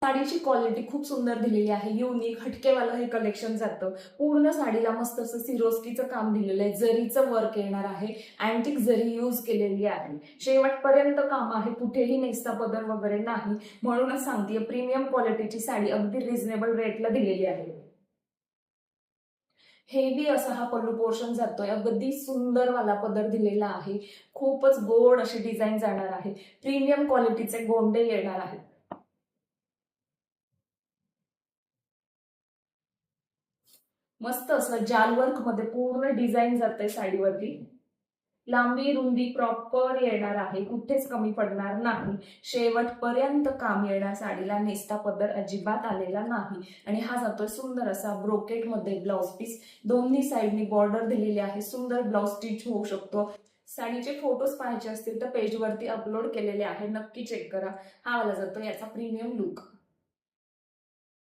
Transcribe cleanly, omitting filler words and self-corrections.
साडीची quality खूप सुंदर दिलेली आहे, युनिक हटकेवालं हे कलेक्शन जातं। पूर्ण साडीला मस्त असं सिरोस्कीचं काम दिलेलं आहे, जरीचं वर्क येणार आहे, अँटिक जरी यूज केलेली आहे, शेवटपर्यंत काम आहे, कुठेही नेस्ता पदर वगैरे नाही। म्हणूनच सांगते प्रीमियम क्वालिटीची साडी अगदी रिझनेबल रेटला दिलेली आहे। हेवी असा हा पल्लू पोर्शन जातोय, अगदी सुंदर वाला पदर दिलेला आहे, खूपच गोड अशी डिझाईन जाणार आहे, प्रीमियम क्वालिटीचे गोंडे येणार आहेत। मस्त असं जाल वर्क मध्ये पूर्ण डिझाईन जाते साडीवरती, लांबी रुंदी प्रॉपर येणार आहे, कुठेच कमी पडणार नाही, शेवटपर्यंत काम येणार साडीला, नेस्ता पदर अजिबात आलेला नाही। आणि हा जातोय सुंदर असा ब्रोकेट मध्ये ब्लाउज पीस, दोन्ही साइडनी बॉर्डर दिलेली आहे, सुंदर ब्लाउज स्टिच होऊ शकतो। साडीचे फोटोज पाहायचे असतील तर पेजवरती अपलोड केलेले आहे, नक्की चेक करा। हा वाला जातो याचा प्रीमियम लुक।